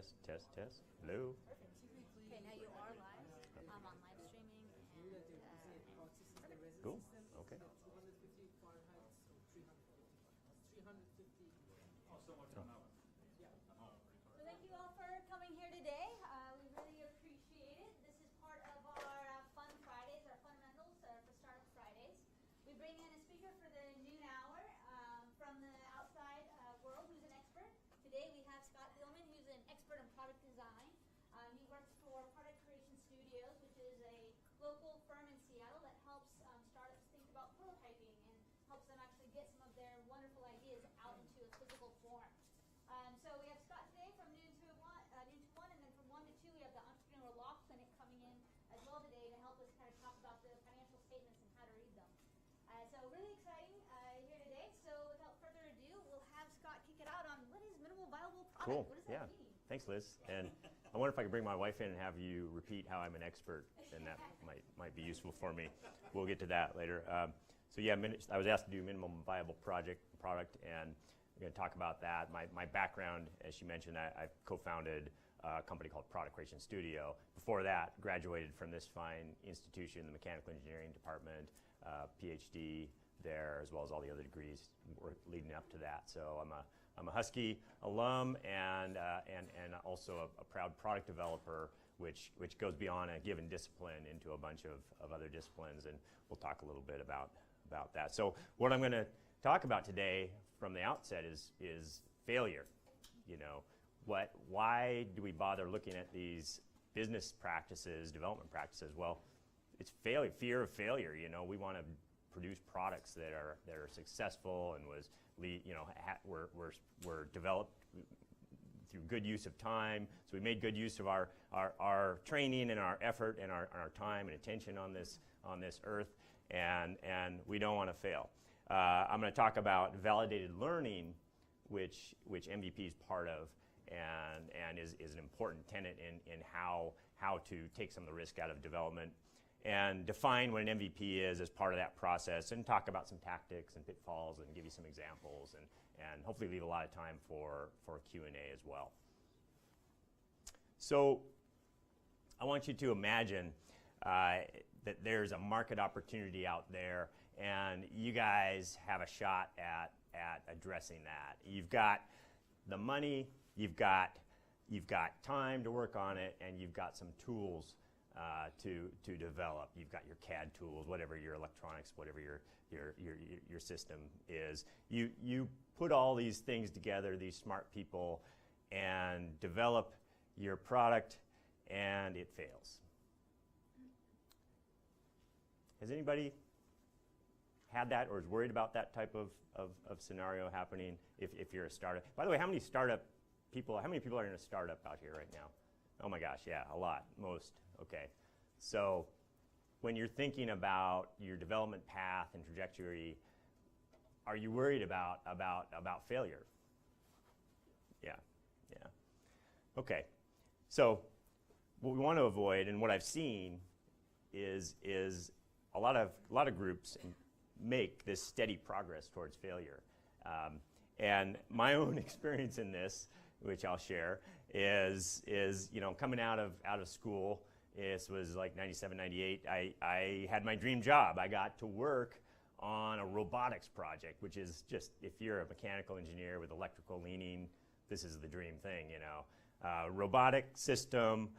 Test, test, test. Hello. Perfect. Okay, now you are live. On live streaming and Cool. Okay. 250 Fahrenheit, so 350. Oh, so much on that one. Yeah. So thank you all for coming here today. We really appreciate it. This is part of our Fun Fridays, our fundamentals for Startup Fridays. We bring in a speaker for the noon hour from the outside world who's an expert. Today we have Scott Hillman, who's an expert in product design. He works for Product Creation Studios, which is a local firm in Seattle that helps startups think about prototyping and helps them actually get some of their wonderful ideas out into a physical form. So we have Scott today from noon to 1, and then from 1 to 2 we have the Entrepreneurial Law Clinic coming in as well today to help us kind of talk about the financial statements and how to read them. So really exciting here today. So without further ado, we'll have Scott kick it out on what is minimal viable product. Cool. What does that Yeah. mean? Thanks, Liz. And I wonder if I could bring my wife in and have you repeat how I'm an expert, and that might be useful for me. We'll get to that later. So yeah, I was asked to do minimum viable product, and I'm going to talk about that. My background, as she mentioned, I co-founded a company called Product Creation Studio. Before that, graduated from this fine institution, the Mechanical Engineering Department, PhD there, as well as all the other degrees leading up to that. So I'm a Husky alum and also a proud product developer, which goes beyond a given discipline into a bunch of other disciplines, and we'll talk a little bit about that. So what I'm going to talk about today from the outset is failure. You know, why do we bother looking at these business practices, development practices? Well, it's failure, fear of failure. You know, we want to produce products that are successful and were developed through good use of time. So we made good use of our training and our effort and our time and attention on this earth, and we don't want to fail. I'm going to talk about validated learning, which MVP is part of, and is an important tenet in how to take some of the risk out of development, and define what an MVP is as part of that process, and talk about some tactics and pitfalls and give you some examples, and hopefully leave a lot of time for Q&A as well. So I want you to imagine that there's a market opportunity out there, and you guys have a shot at addressing that. You've got the money, you've got time to work on it, and you've got some tools to develop. You've got your CAD tools, whatever your electronics, whatever your system is. You put all these things together, these smart people, and develop your product, and it fails. Has anybody had that or is worried about that type of scenario happening if you're a startup? By the way, how many people are in a startup out here right now? Oh my gosh, yeah, a lot, most. Okay, so when you're thinking about your development path and trajectory, are you worried about failure? Yeah. Okay, so what we want to avoid, and what I've seen, is a lot of groups make this steady progress towards failure, and my own experience in this, which I'll share, is coming out of school. This was like 97, 98. I had my dream job. I got to work on a robotics project, which is just, if you're a mechanical engineer with electrical leaning, this is the dream thing, you know. Robotic system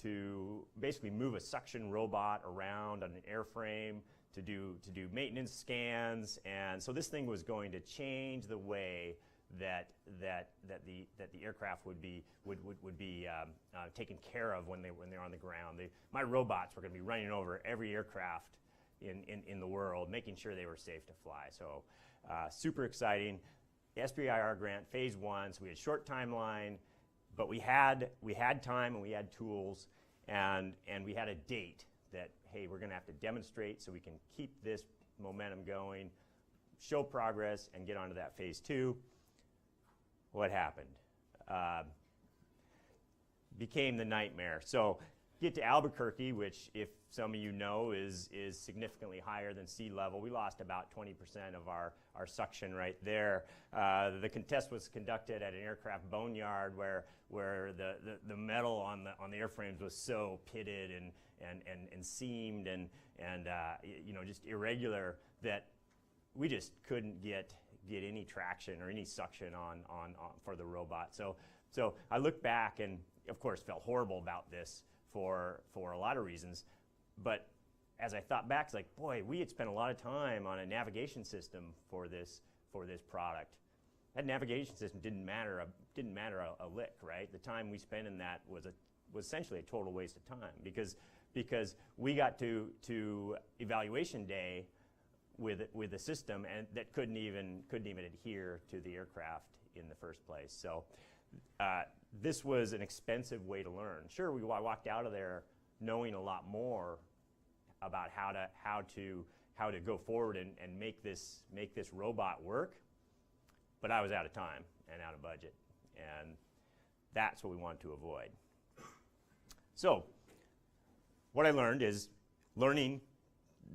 to basically move a suction robot around on an airframe to do maintenance scans, and so this thing was going to change the way that the aircraft would be taken care of when they're on the ground. My robots were going to be running over every aircraft in the world, making sure they were safe to fly. So super exciting. SBIR grant, phase 1. So we had a short timeline, but we had time and we had tools, and we had a date that, hey, we're going to have to demonstrate so we can keep this momentum going, show progress, and get onto that phase 2. What happened? Became the nightmare. So get to Albuquerque, which, if some of you know, is significantly higher than sea level. We lost about 20% of our suction right there. The contest was conducted at an aircraft boneyard where the metal on the airframes was so pitted and seamed and just irregular that we just couldn't get any traction or any suction on for the robot. So I look back and, of course, felt horrible about this for a lot of reasons. But as I thought back, it's like, boy, we had spent a lot of time on a navigation system for this product. That navigation system didn't matter a lick, right? The time we spent in that was essentially a total waste of time because we got to evaluation day with a system and that couldn't even adhere to the aircraft in the first place. So this was an expensive way to learn. Sure, we walked out of there knowing a lot more about how to go forward and make this robot work, but I was out of time and out of budget, and that's what we wanted to avoid. So what I learned is learning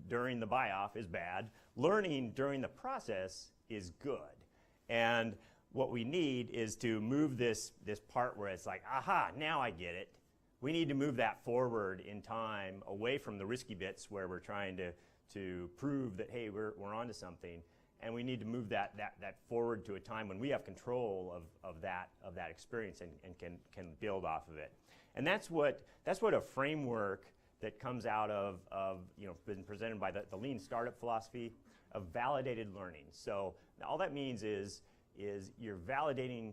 during the buy-off is bad. Learning during the process is good. And what we need is to move this part where it's like, aha, now I get it. We need to move that forward in time, away from the risky bits where we're trying to prove that, hey, we're onto something. And we need to move that forward to a time when we have control of that experience and can build off of it. And that's what a framework that comes out of been presented by the lean startup philosophy of validated learning. So all that means is you're validating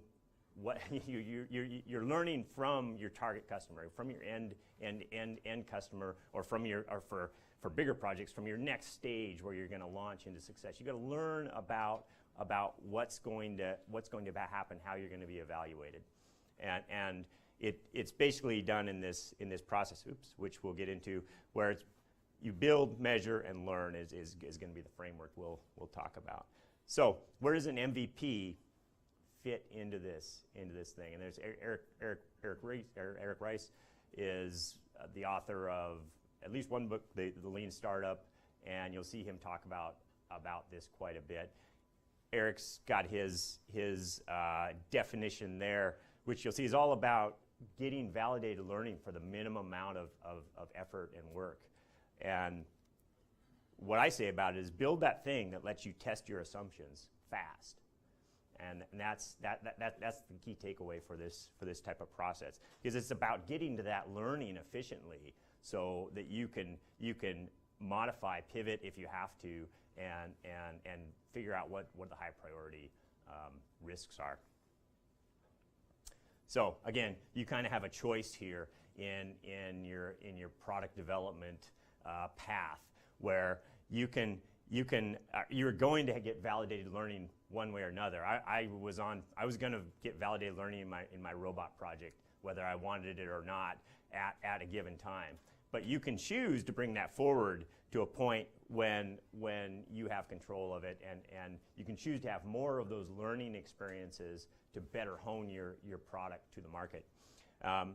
what you're learning from your target customer, from your end customer, or for bigger projects, from your next stage where you're going to launch into success. You got to learn about what's going to happen, how you're going to be evaluated, and it's basically done in this process, which we'll get into, where you build, measure, and learn is going to be the framework we'll talk about. So where does an MVP fit into this thing? And there's Eric Rice is the author of at least one book, the Lean Startup, and you'll see him talk about this quite a bit. Eric's got his definition there, which you'll see is all about getting validated learning for the minimum amount of effort and work. And what I say about it is build that thing that lets you test your assumptions fast. And that's the key takeaway for this type of process, because it's about getting to that learning efficiently so that you can modify, pivot if you have to, and figure out what the high priority risks are. So again, you kind of have a choice here in your product development path, where you're going to get validated learning one way or another. I was going to get validated learning in my robot project, whether I wanted it or not at a given time. But you can choose to bring that forward to a point when you have control of it, and you can choose to have more of those learning experiences to better hone your product to the market.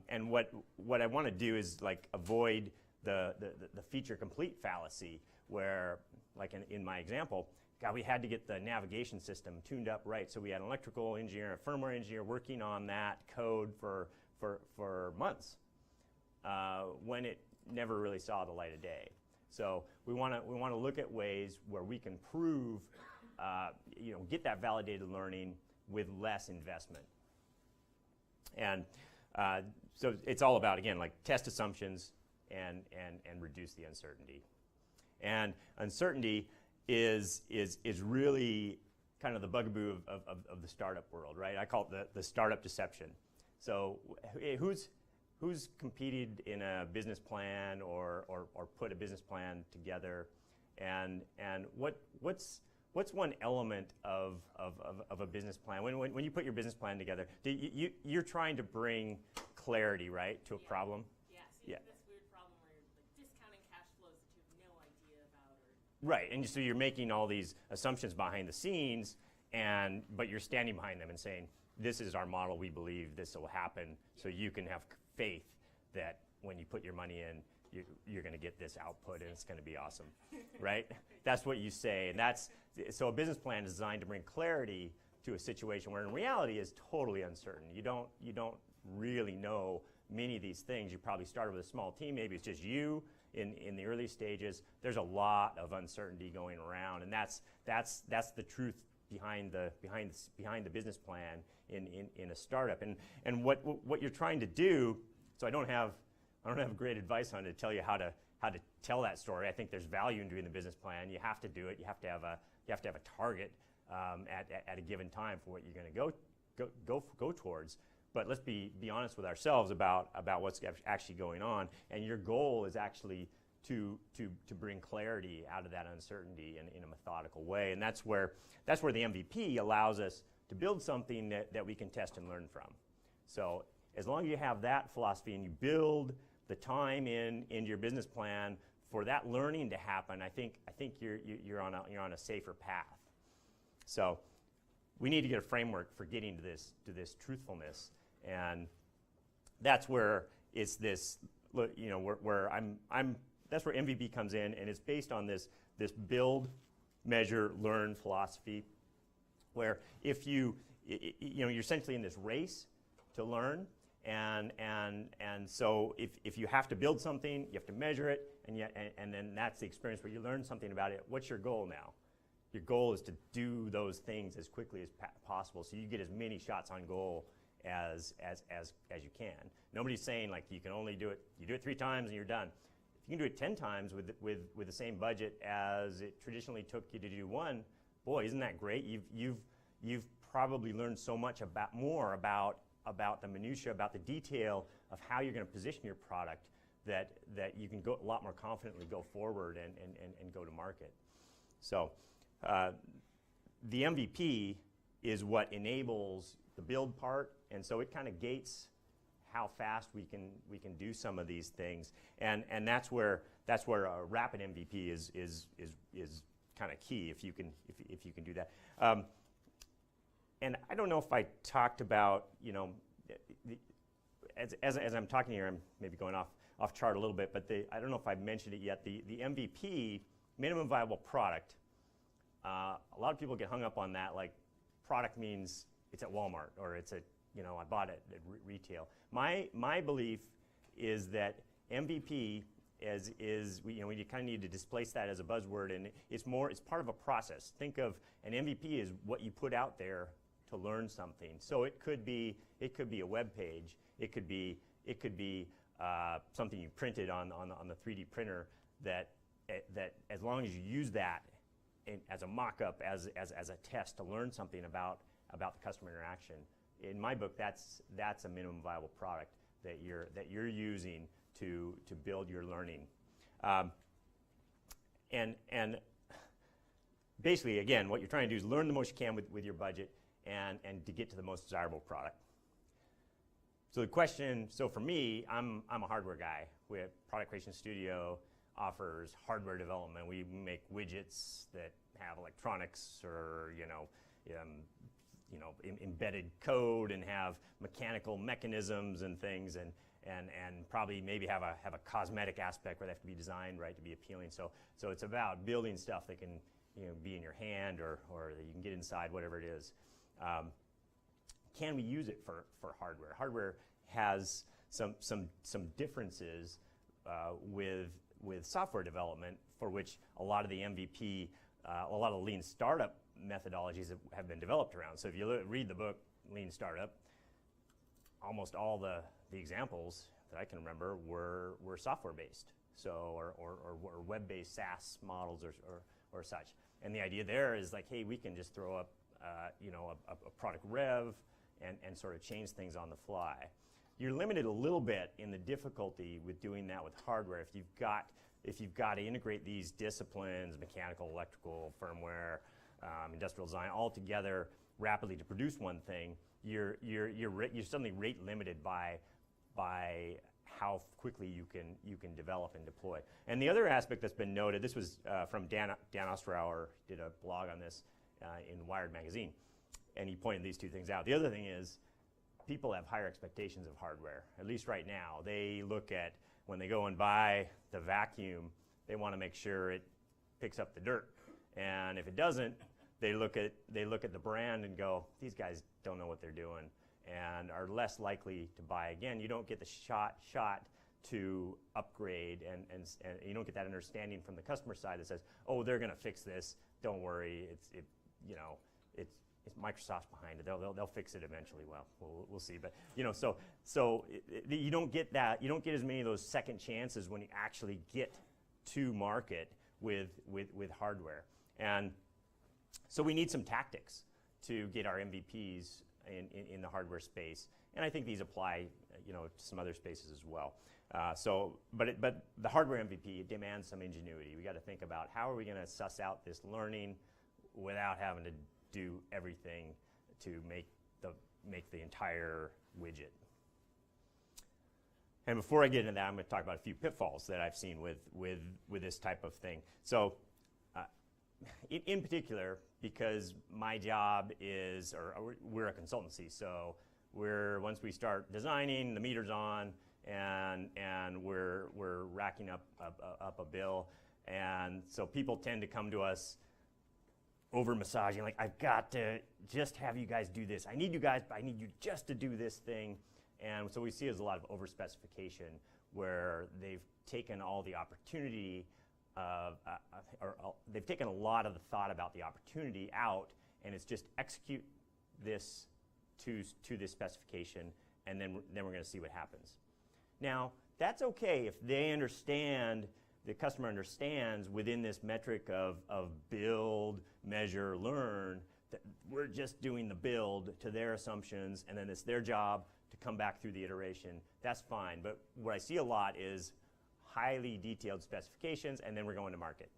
And what I want to do is avoid the feature complete fallacy, where, like in my example, God, we had to get the navigation system tuned up right. So we had an electrical engineer, a firmware engineer working on that code for months when it never really saw the light of day. So we want to look at ways where we can prove, get that validated learning with less investment. And so it's all about, again, test assumptions and reduce the uncertainty. And uncertainty is really kind of the bugaboo of the startup world, right? I call it the startup deception. So who's competed in a business plan or put a business plan together, and what's one element of a business plan? When you put your business plan together, you're trying to bring clarity, right, to a problem? Yeah, so you have this weird problem where you're discounting cash flows that you have no idea about. Right, and so you're making all these assumptions behind the scenes, but you're standing behind them and saying, this is our model, we believe this will happen, so you can have faith that when you put your money in, you're going to get this output and it's going to be awesome, right? That's what you say. And so a business plan is designed to bring clarity to a situation where in reality is totally uncertain. You don't really know many of these things. You probably started with a small team. Maybe it's just you in the early stages. There's a lot of uncertainty going around, and that's the truth behind the business plan in a startup. And what you're trying to do. So I don't have great advice on it to tell you how to tell that story. I think there's value in doing the business plan. You have to do it. You have to have a target at a given time for what you're going to go towards. But let's be honest with ourselves about what's actually going on. And your goal is actually to bring clarity out of that uncertainty in a methodical way. And that's where the MVP allows us to build something that we can test and learn from. So as long as you have that philosophy and you build the time in your business plan for that learning to happen, I think you're on a safer path. So we need to get a framework for getting to this truthfulness. And that's where it's this, that's where MVP comes in, and it's based on this build, measure, learn philosophy, where if you're essentially in this race to learn, and so if you have to build something, you have to measure it, and then that's the experience where you learn something about it. What's your goal now? Your goal is to do those things as quickly as possible, so you get as many shots on goal as you can. Nobody's saying like you can only do it. You do it 3 times and you're done. If you can do it 10 times with the same budget as it traditionally took you to do 1, boy, isn't that great? You've probably learned so much more about the minutia, about the detail of how you're going to position your product that you can go a lot more confidently go forward and go to market. So the MVP is what enables the build part, and so it kind of gates how fast we can do some of these things, and that's where a rapid MVP is kind of key if you can do that. And I don't know if I talked about, as I'm talking here, I'm maybe going off chart a little bit, but I don't know if I mentioned it yet. The MVP, minimum viable product. A lot of people get hung up on that, like product means it's at Walmart or it's at, I bought it at retail. My belief is that MVP we kind of need to displace that as a buzzword, and it's part of a process. Think of an MVP as what you put out there to learn something. So it could be a web page. It could be something you printed on the 3D printer that as long as you use that as a mock-up, as a test to learn something about the customer interaction. In my book, that's a minimum viable product that you're using to build your learning. And basically, again, what you're trying to do is learn the most you can with your budget and to get to the most desirable product. So the question, for me, I'm a hardware guy. We have Product Creation Studio offers hardware development. We make widgets that have electronics or embedded code and have mechanical mechanisms and things, and probably maybe have a cosmetic aspect where they have to be designed right to be appealing. So it's about building stuff that can be in your hand or that you can get inside, whatever it is. Can we use it for hardware? Hardware has some differences with software development, for which a lot of the MVP, a lot of lean startup methodologies have been developed around. So if you read the book Lean Startup, almost all the examples that I can remember were software based, or web-based SaaS models or such. And the idea there is like, hey, we can just throw up a product rev and sort of change things on the fly. You're limited a little bit in the difficulty with doing that with hardware. If you've got to integrate these disciplines, mechanical, electrical, firmware, industrial design, all together rapidly to produce one thing, you're suddenly rate limited by how quickly you can develop and deploy. And the other aspect that's been noted, this was from Dan Osterauer, did a blog on this in Wired magazine, and he pointed these two things out. The other thing is people have higher expectations of hardware, at least right now. They look at when they go and buy the vacuum, they want to make sure it picks up the dirt. And if it doesn't, they look at the brand and go, these guys don't know what they're doing, and are less likely to buy again. You don't get the shot to upgrade, and you don't get that understanding from the customer side that says, oh, they're going to fix this. Don't worry. It's Microsoft's behind it. They'll fix it eventually. Well, we'll see. But you don't get that. You don't get as many of those second chances when you actually get to market with hardware. And so we need some tactics to get our MVPs in the hardware space, and I think these apply, to some other spaces as well. But the hardware MVP, it demands some ingenuity. We got to think about how are we going to suss out this learning without having to do everything to make the entire widget. And before I get into that, I'm going to talk about a few pitfalls that I've seen with this type of thing. So, in particular, because my job is, or we're a consultancy, so once we start designing, the meter's on, and we're racking up a bill, and so people tend to come to us over massaging, like, I've got to just have you guys do this. I need you just to do this thing. And so we see there's a lot of over specification where they've taken all the opportunity they've taken a lot of the thought about the opportunity out, and it's just execute this to this specification, and then we're going to see what happens. Now, that's okay if they understand, the customer understands within this metric of build, measure, learn, that we're just doing the build to their assumptions, and then it's their job to come back through the iteration. That's fine. But what I see a lot is highly detailed specifications, and then we're going to market.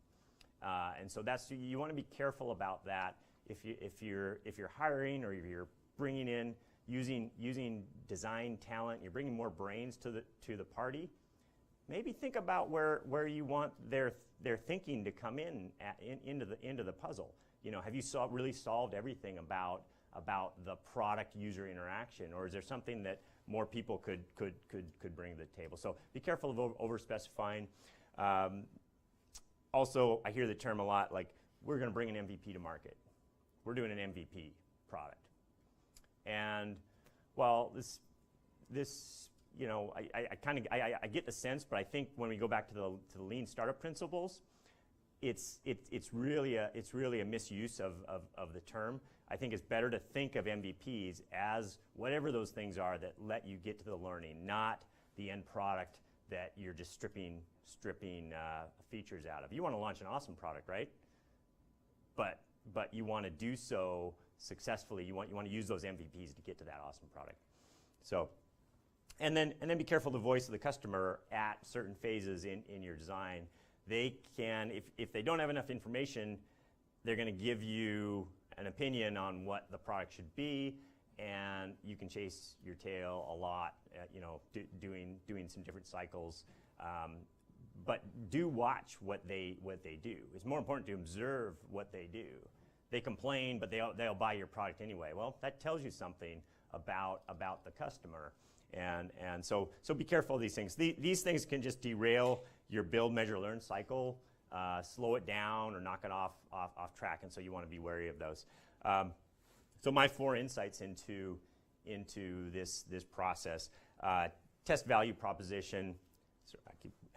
And so you want to be careful about that. If you're hiring, or if you're bringing in using design talent, you're bringing more brains to the party. Maybe think about where you want their thinking to come into the puzzle. Have you really solved everything about the product user interaction, or is there something that more people could bring to the table? So be careful of over specifying. Also, I hear the term a lot, like, we're going to bring an MVP to market. We're doing an MVP product. And while this I get the sense, but I think when we go back to the lean startup principles, it's really a misuse of the term. I think it's better to think of MVPs as whatever those things are that let you get to the learning, not the end product that you're just stripping features out of. You want to launch an awesome product, right? But you want to do so successfully. You want to use those MVPs to get to that awesome product. So, and then be careful the voice of the customer at certain phases in your design. They can, if they don't have enough information, they're going to give you an opinion on what the product should be, and you can chase your tail a lot, doing some different cycles. But do watch what they do. It's more important to observe what they do. They complain, but they'll buy your product anyway. Well, that tells you something about the customer, and so be careful of these things. These things can just derail your build, measure, learn cycle, slow it down, or knock it off track, and so you want to be wary of those. So my 4 insights into this process: test value proposition,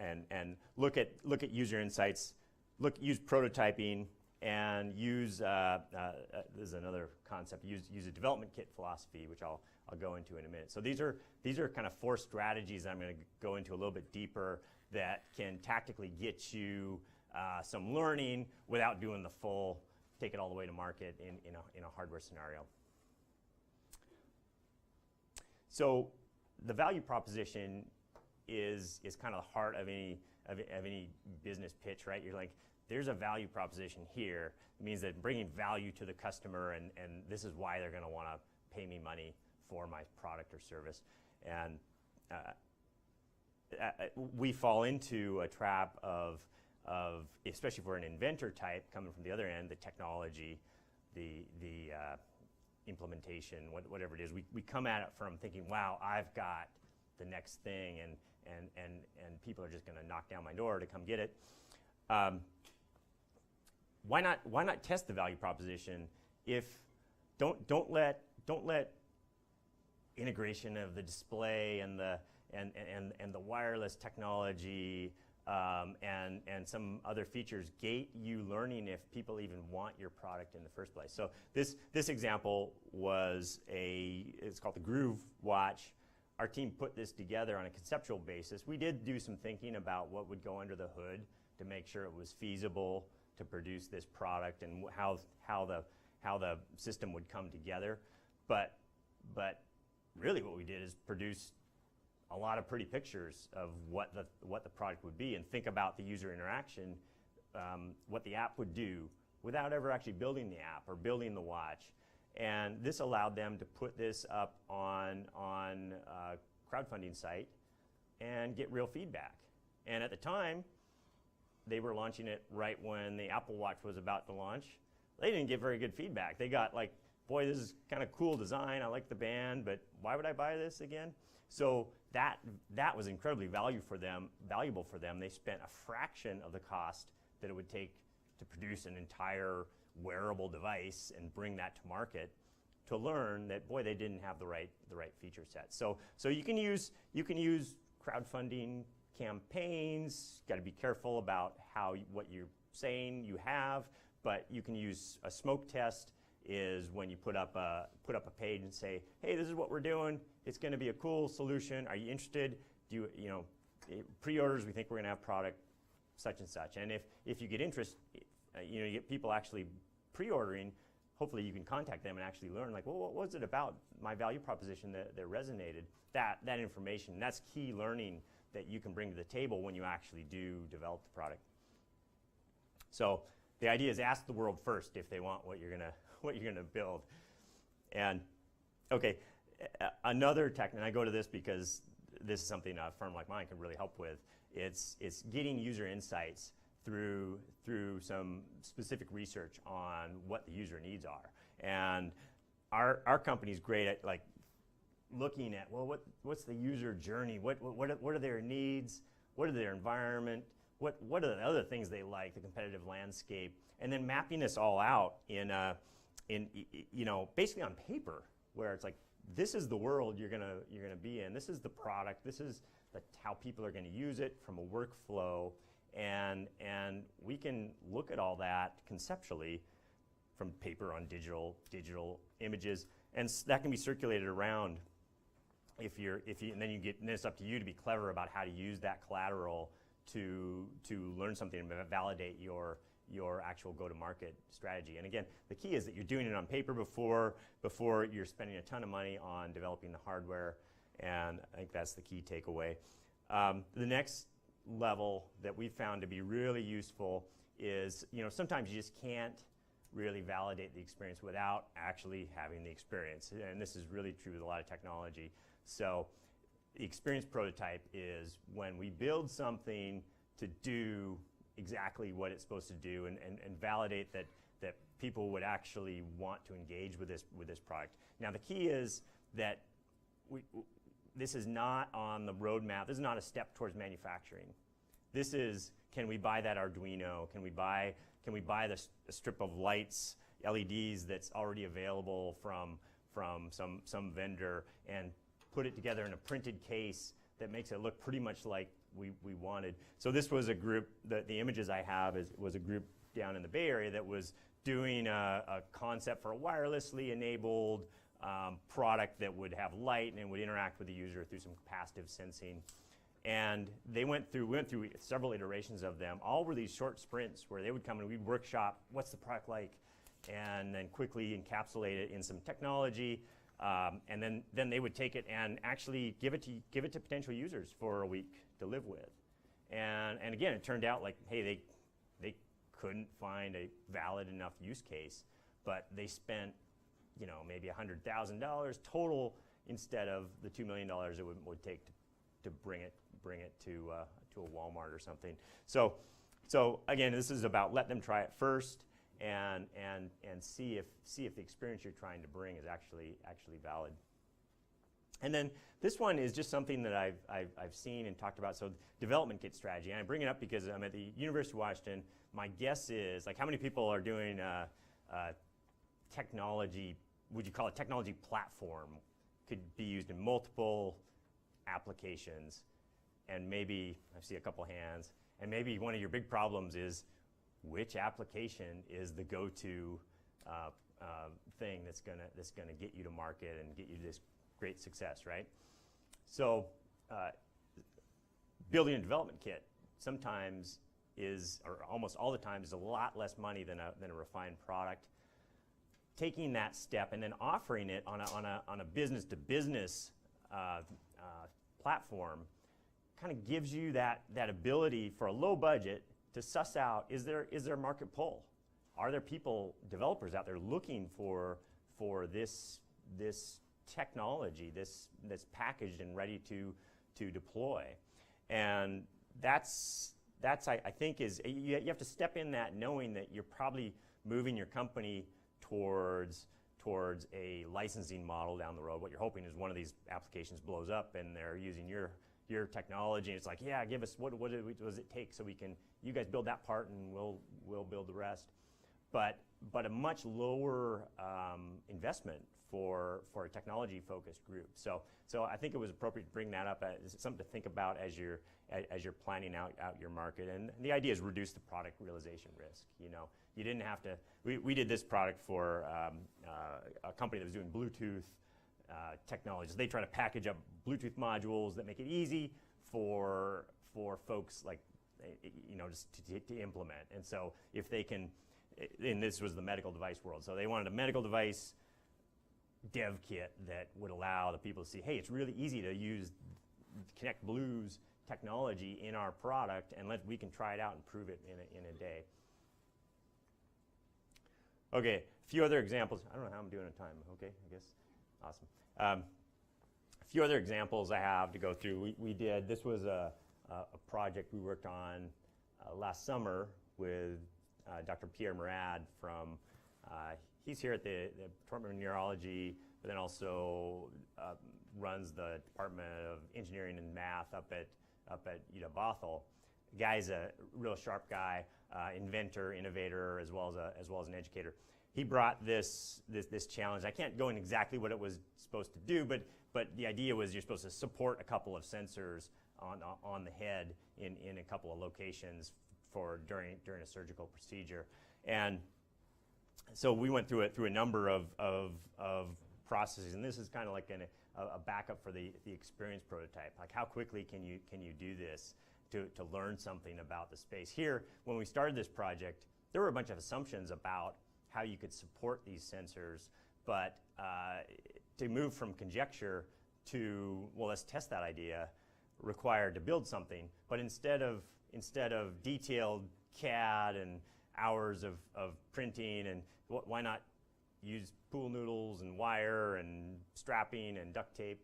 and look at user insights, use prototyping, and use this is another concept. Use a development kit philosophy, which I'll go into in a minute. So these are kind of 4 strategies I'm going to go into a little bit deeper that can tactically get you some learning without doing the full, take it all the way to market in a hardware scenario. So the value proposition is kind of the heart of any business pitch, right? You're like, there's a value proposition here. It means that bringing value to the customer, and this is why they're going to want to pay me money for my product or service. And we fall into a trap of especially for an inventor type coming from the other end, the technology, the implementation, whatever it is. We come at it from thinking, wow, I've got the next thing, and people are just going to knock down my door to come get it. Why not test the value proposition? If don't let integration of the display and the wireless technology and some other features gate you learning if people even want your product in the first place. So this example was it's called the Groove Watch. Our team put this together on a conceptual basis. We did do some thinking about what would go under the hood to make sure it was feasible to produce this product and how the system would come together. But really what we did is produce a lot of pretty pictures of what the product would be and think about the user interaction, what the app would do without ever actually building the app or building the watch. And this allowed them to put this up on a crowdfunding site and get real feedback. And at the time, they were launching it right when the Apple Watch was about to launch. They didn't get very good feedback. They got like, boy, this is kind of cool design. I like the band, but why would I buy this again? So that was incredibly valuable for them. They spent a fraction of the cost that it would take to produce an entire wearable device and bring that to market to learn that, boy, they didn't have the right feature set. So you can use crowdfunding campaigns. Got to be careful about what you're saying you have, but you can use a smoke test. Is when you put up a page and say, hey, this is what we're doing. It's going to be a cool solution. Are you interested? Pre-orders, we think we're going to have product such and such. And if you get interest, you get people actually pre-ordering. Hopefully you can contact them and actually learn, like, well, what was it about my value proposition that resonated? That information, that's key learning that you can bring to the table when you actually do develop the product. So the idea is ask the world first if they want what you're gonna build. And okay, another tech, and I go to this because this is something a firm like mine can really help with. It's getting user insights through some specific research on what the user needs are. And our company's great at like looking at, well, what's the user journey? What are their needs? What are their environment? What are the other things they like, the competitive landscape, and then mapping this all out in basically on paper, where it's like, this is the world you're gonna be in. This is the product. This is how people are going to use it from a workflow, and we can look at all that conceptually from paper on digital images, and that can be circulated around. And then it's up to you to be clever about how to use that collateral to learn something and validate your actual go-to-market strategy. And again, the key is that you're doing it on paper before you're spending a ton of money on developing the hardware, and I think that's the key takeaway. The next level that we found to be really useful is, sometimes you just can't really validate the experience without actually having the experience, and this is really true with a lot of technology. So the experience prototype is when we build something to do exactly what it's supposed to do and validate that people would actually want to engage with this product. Now the key is that this is not on the roadmap. This is not a step towards manufacturing. This is, can we buy that Arduino? Can we buy the strip of lights, LEDs that's already available from some vendor and put it together in a printed case that makes it look pretty much like we wanted. So this was a group, the images I have was a group down in the Bay Area that was doing a concept for a wirelessly enabled product that would have light and would interact with the user through some capacitive sensing. And we went through several iterations of them. All were these short sprints where they would come and we'd workshop, what's the product like? And then quickly encapsulate it in some technology. And then they would take it and actually give it to potential users for a week to live with. And again, it turned out like, hey, they couldn't find a valid enough use case, but they spent maybe $100,000 total instead of the $2 million it would take to bring it to a Walmart or something. So again, this is about let them try it first and see if the experience you're trying to bring is actually valid. And then this one is just something that I've seen and talked about. So development kit strategy, and I bring it up because I'm at the University of Washington. My guess is, like, how many people are doing technology? Would you call it technology platform? Could be used in multiple applications, and maybe I see a couple hands. And maybe one of your big problems is which application is the go-to thing that's gonna get you to market and get you this great success, right? So building a development kit sometimes is, or almost all the time, is a lot less money than a refined product. Taking that step and then offering it on a business-to-business platform kind of gives you that ability for a low budget to suss out, is there a market pull? Are there developers out there looking for this technology, that's packaged and ready to deploy? And that's I think is, you have to step in that knowing that you're probably moving your company towards a licensing model down the road. What you're hoping is one of these applications blows up and they're using your technology, and it's like, yeah, give us, what does it take so you guys build that part and we'll build the rest. But a much lower investment for a technology-focused group. So I think it was appropriate to bring that up as something to think about as you're planning out your market. And the idea is reduce the product realization risk. You know, you didn't have to. We did this product for a company that was doing Bluetooth technologies. They try to package up Bluetooth modules that make it easy for folks, like, you know, just to implement. And so if they can, and this was the medical device world, so they wanted a medical device dev kit that would allow the people to see, hey, it's really easy to use Connect Blue's technology in our product, and we can try it out and prove it in a day. Okay, a few other examples. I don't know how I'm doing on time. Okay, I guess. Awesome. A few other examples I have to go through. This was a project we worked on last summer with Dr. Pierre Murad from, he's here at the Department of Neurology, but then also runs the Department of Engineering and Math up at UW Bothell. The guy's a real sharp guy, inventor, innovator, as well as an educator. He brought this challenge. I can't go into exactly what it was supposed to do, but the idea was you're supposed to support a couple of sensors on the head in a couple of locations during a surgical procedure. And so we went through a number of processes, and this is kind of like a backup for the experience prototype. Like, how quickly can you do this to learn something about the space? Here, when we started this project, there were a bunch of assumptions about how you could support these sensors, but to move from conjecture to, well, let's test that idea, required to build something. But instead of detailed CAD and hours of printing, and why not use pool noodles and wire and strapping and duct tape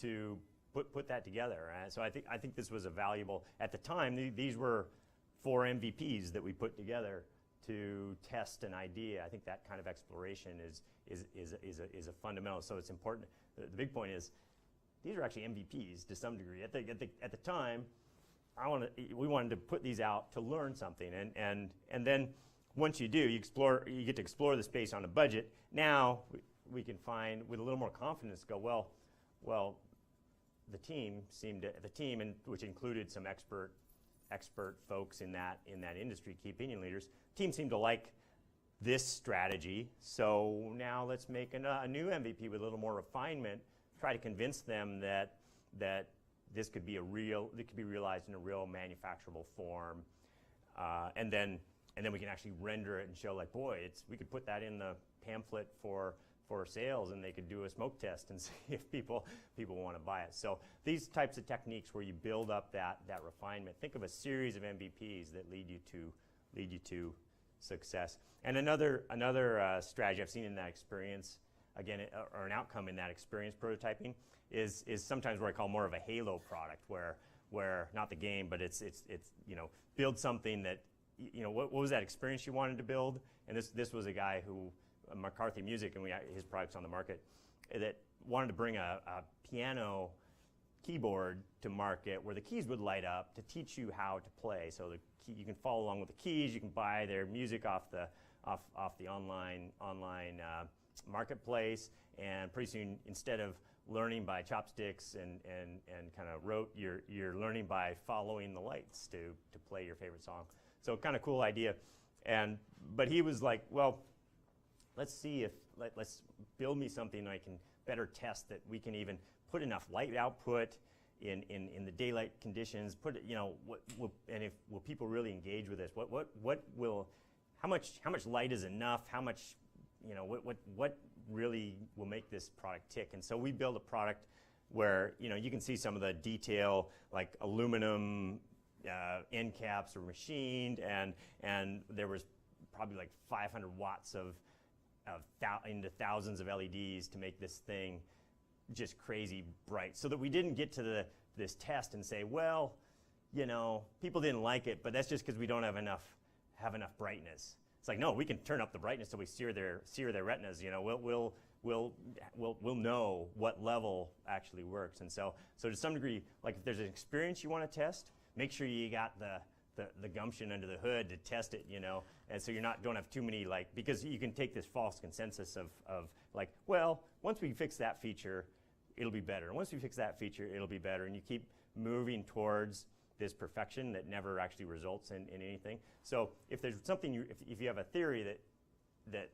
to put that together? So I think this was a valuable, at the time, these were 4 MVPs that we put together to test an idea. I think that kind of exploration is a fundamental. So it's important. The big point is, these are actually MVPs to some degree. At the time, we wanted to put these out to learn something, and then once you do, you get to explore the space on a budget. Now we can find, with a little more confidence, go, well, the team, and which included some expert folks in that industry, key opinion leaders. Team seemed to like this strategy, so now let's make a new MVP with a little more refinement. Try to convince them that this could be realized in a real manufacturable form, and then we can actually render it and show, like, boy, we could put that in the pamphlet for sales, and they could do a smoke test and see if people want to buy it. So these types of techniques where you build up that refinement. Think of a series of MVPs that lead you to success. And another strategy I've seen in that experience, again, or an outcome in that experience prototyping, is sometimes what I call more of a halo product, where not the game, but it's build something that, what was that experience you wanted to build? And this was a guy who, McCarthy Music, and his product's on the market, that wanted to bring a piano keyboard to market where the keys would light up to teach you how to play. So you can follow along with the keys. You can buy their music off the online marketplace, and pretty soon, instead of learning by chopsticks and kind of rote, you're learning by following the lights to play your favorite song. So kind of cool idea. But he was like, well, let's build me something I can better test that we can even put enough light output in the daylight conditions. Will people really engage with this? How much light is enough? How much, what really will make this product tick? And so we build a product where you can see some of the detail, like aluminum end caps are machined, and there was probably like 500 watts into thousands of LEDs to make this thing just crazy bright, so that we didn't get to this test and say, well, people didn't like it, but that's just because we don't have enough brightness. It's like, no, we can turn up the brightness so we sear their retinas. We'll know what level actually works. And so to some degree, like if there's an experience you want to test, make sure you got the gumption under the hood to test it, and so don't have too many, because you can take this false consensus of like, well, once we fix that feature, it'll be better. Once we fix that feature, it'll be better. And you keep moving towards this perfection that never actually results in anything. So if there's something, if you have a theory that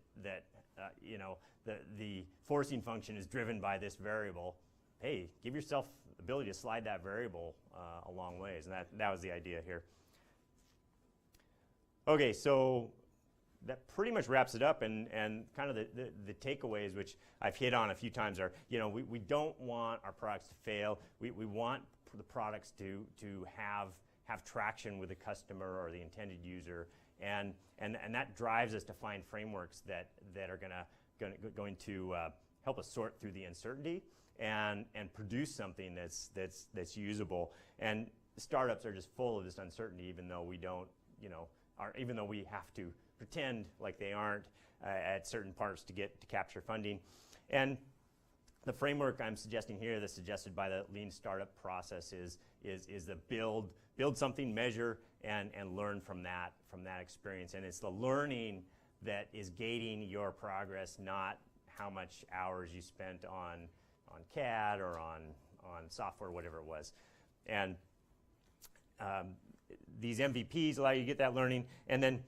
the forcing function is driven by this variable, hey, give yourself the ability to slide that variable a long ways. And that was the idea here. Okay, so that pretty much wraps it up, and kind of the takeaways, which I've hit on a few times, are we don't want our products to fail. We want the products to have traction with the customer or the intended user, and that drives us to find frameworks that are going to help us sort through the uncertainty and produce something that's usable. And startups are just full of this uncertainty, even though we don't, even though we have to pretend like they aren't at certain parts to capture funding. And the framework I'm suggesting here, that's suggested by the lean startup process, is the build something, measure, and learn from that experience. And it's the learning that is gating your progress, not how much hours you spent on CAD or on software, whatever it was. And these MVPs allow you to get that learning. And then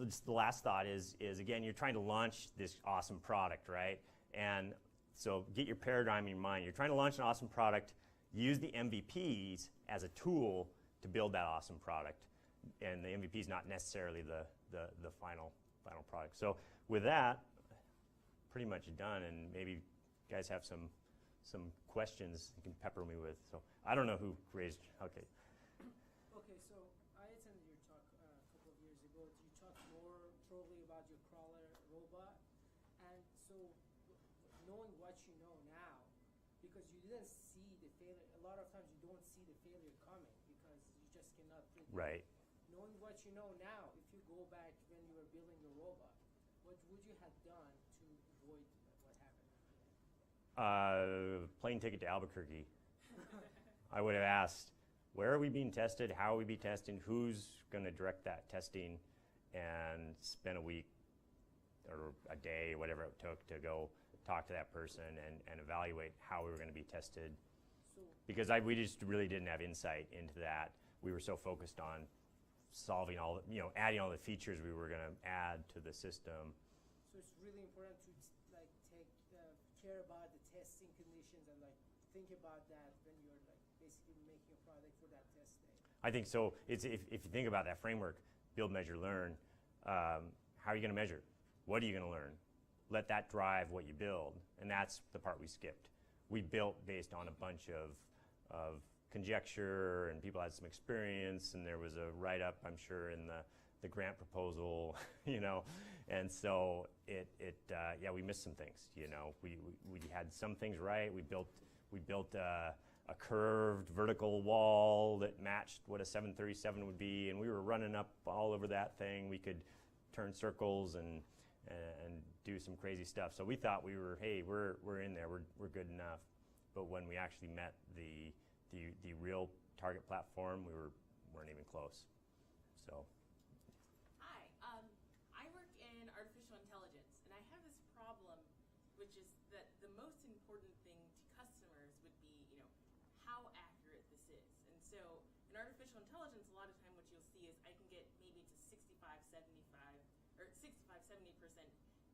just the last thought is again, you're trying to launch this awesome product, right? And so get your paradigm in your mind. You're trying to launch an awesome product. Use the MVPs as a tool to build that awesome product. And the MVP is not necessarily the final product. So with that, pretty much done. And maybe you guys have some questions you can pepper me with. So I don't know who raised. Okay. Okay, so I attended your talk a couple of years ago. You talked more probably about your crawler robot, and so knowing what you know now, because you didn't see the failure. A lot of times you don't see the failure coming because you just cannot predict. Right. Knowing what you know now, if you go back when you were building the robot, what would you have done to avoid what happened? Plane ticket to Albuquerque. I would have asked, where are we being tested? How are we being tested? Who's going to direct that testing? And spend a week or a day, whatever it took, to go talk to that person and evaluate how we were going to be tested. Because we just really didn't have insight into that. We were so focused on solving adding all the features we were going to add to the system. So it's really important to take care about the testing conditions and think about that when you're basically making a product for that test day. I think so. It's if you think about that framework, build, measure, learn. How are you going to measure? What are you going to learn? Let that drive what you build, and that's the part we skipped. We built based on a bunch of conjecture, and people had some experience, and there was a write-up, I'm sure, in the grant proposal, and so we missed some things. We had some things right. We built a curved vertical wall that matched what a 737 would be, and we were running up all over that thing. We could turn circles and do some crazy stuff. So we thought we were, hey, we're in there, we're good enough. But when we actually met the real target platform, weren't even close. So. Hi, I work in artificial intelligence, and I have this problem, which is that the most important thing to customers would be, how accurate this is. And so in artificial intelligence, a lot of time what you'll see is I can get maybe to 65, 70%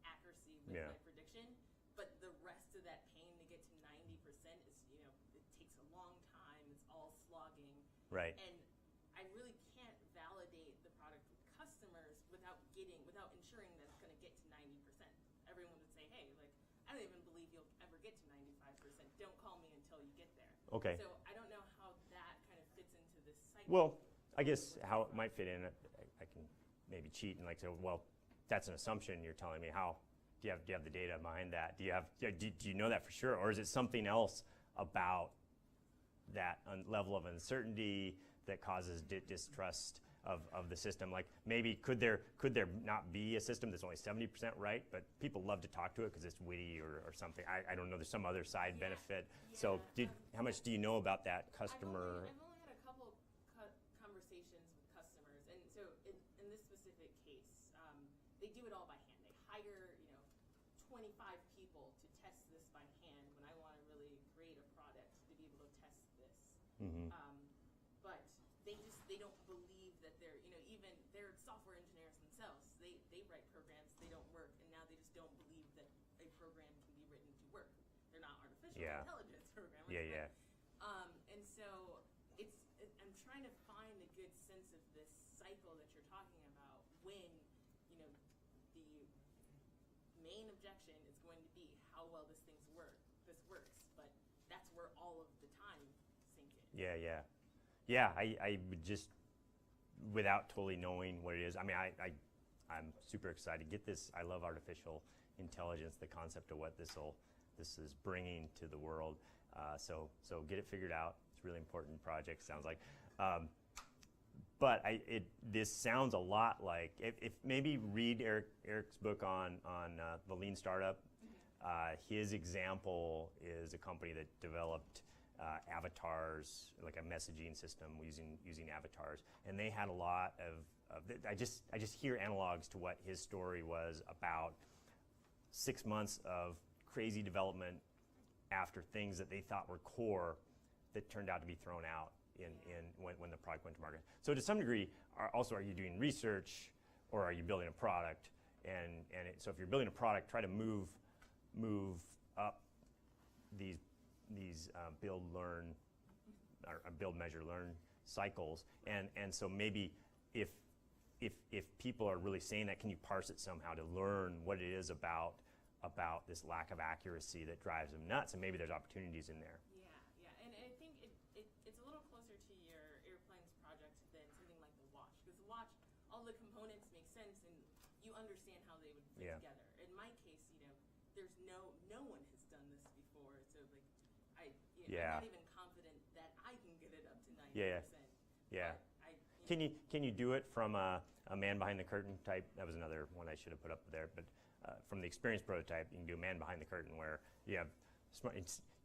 accuracy with my prediction, but the rest of that pain to get to 90% is, it takes a long time. It's all slogging. Right. And I really can't validate the product with customers without ensuring that it's going to get to 90%. Everyone would say, hey, like, I don't even believe you'll ever get to 95%. Don't call me until you get there. Okay. So I don't know how that kind of fits into this cycle. Well, I guess how it might fit in, I can maybe cheat and like say, well, that's an assumption you're telling me. How do you have the data behind that? Do you know that for sure, or is it something else about that level of uncertainty that causes distrust of the system? Like maybe could there not be a system that's only 70% right, but people love to talk to it because it's witty or something. I don't know. There's some other side benefit. Yeah. So how much do you know about that customer? I've only had a couple conversations with customers, and so in this specific case, they do it all by hand. They hire 25 people to test this by hand when I want to really create a product to be able to test this. Mm-hmm. But they don't believe that they're software engineers themselves. They write programs, they don't work, and now they just don't believe that a program can be written to work. They're not artificial intelligence programmers. Yeah. And so I'm trying to find a good sense of this cycle that you're talking about when the main objection is going to be how well this works, but that's where all of the time sink in. Yeah, I would just, without totally knowing what it is, I mean, I'm super excited to get this. I love artificial intelligence, the concept of what this is bringing to the world. So get it figured out. It's a really important project, sounds like. But this sounds a lot like, if maybe read Eric's book on the lean startup. His example is a company that developed avatars, like a messaging system using avatars, and they had a lot of I just hear analogs to what his story was about. 6 months of crazy development after things that they thought were core that turned out to be thrown out when the product went to market. So to some degree, are you doing research or are you building a product? So if you're building a product, try to move up these build, learn, or build, measure, learn cycles. And so maybe if people are really saying that, can you parse it somehow to learn what it is about this lack of accuracy that drives them nuts? And maybe there's opportunities in there. Yeah, and I think it's a little closer to your airplanes project than something like the watch, because the watch, all the components make sense and you understand how they would fit together. In my case, there's no one has done this before, so like I'm not even confident that I can get it up to 90%. Yeah. Can you do it from a man behind the curtain type? That was another one I should have put up there, but from the experience prototype, you can do a man behind the curtain where you have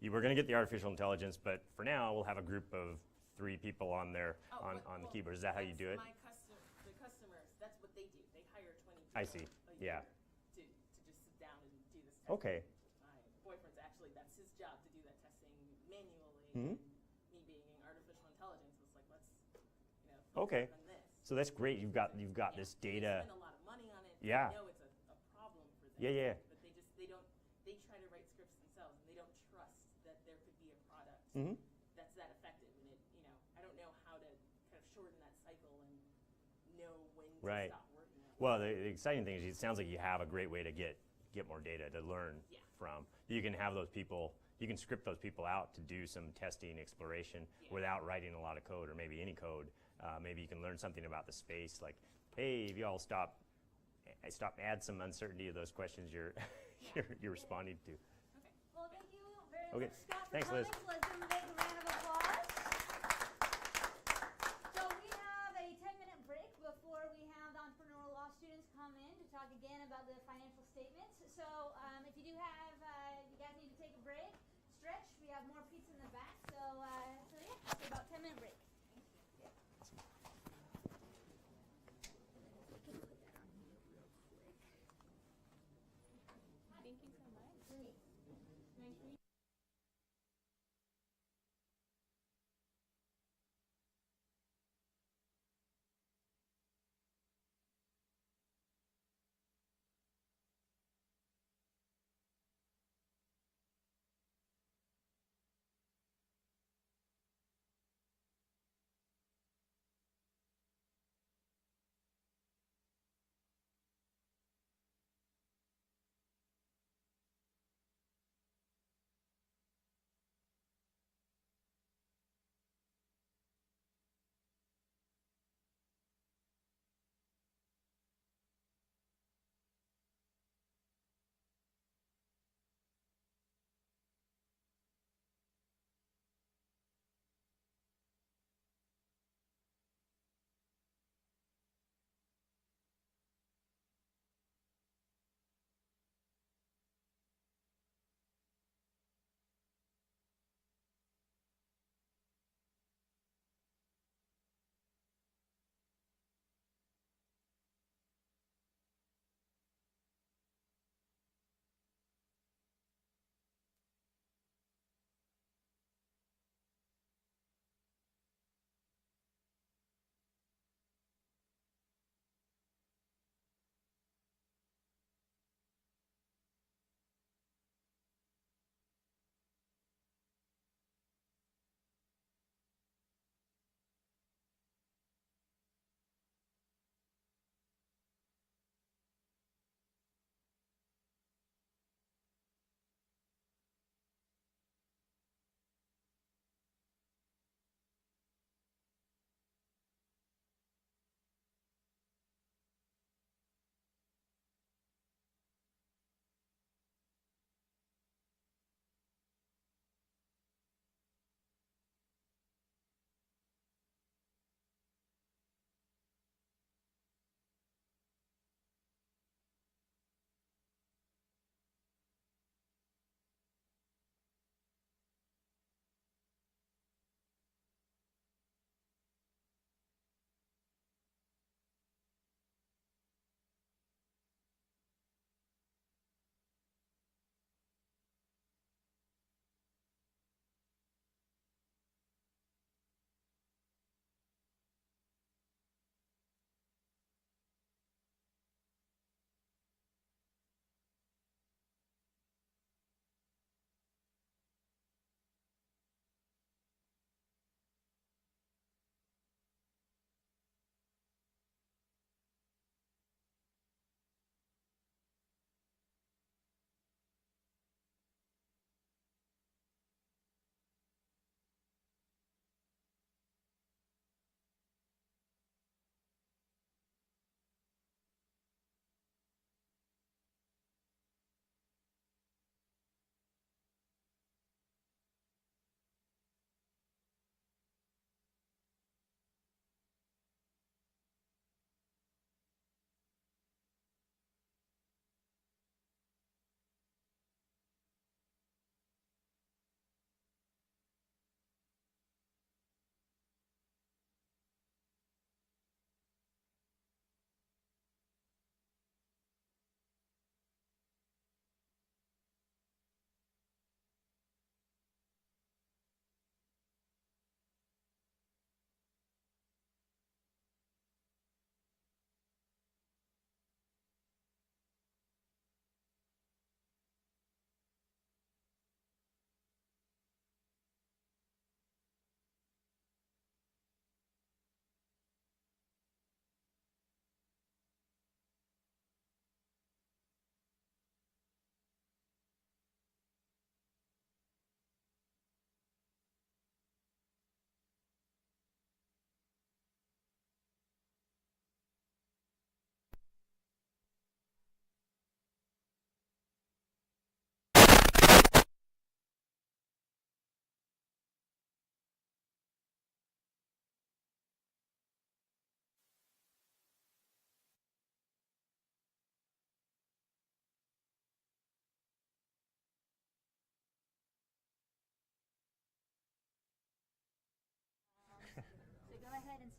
we're going to get the artificial intelligence, but for now we'll have a group of 3 people on the keyboard. Is that how you do it? The customers, that's what they do. They hire 20 people I see. a year to just sit down and do this testing. Okay. My boyfriend's that's his job to do that testing manually. Mm-hmm. Me being artificial intelligence was like, let's Okay. focus on this. So that's great. You've got this data. They spend a lot of money on it. Yeah. They know it's a problem for them. Yeah. But they try to write scripts themselves, and they don't trust that there could be a product Mm-hmm. that's that effective. And I don't know how to kind of shorten that cycle and know when to stop working on it. Well, the exciting thing is it sounds like you have a great way to get more data to learn from. You can have those people. You can script those people out to do some testing, exploration without writing a lot of code or maybe any code. Maybe you can learn something about the space, like, hey, if you all add some uncertainty to those questions you're responding to. Okay. Well, thank you very much, Scott, for Thanks, coming. Liz. Let's give him a big round of applause. So we have a 10-minute break before we have the entrepreneurial law students come in to talk again about the financial statements. So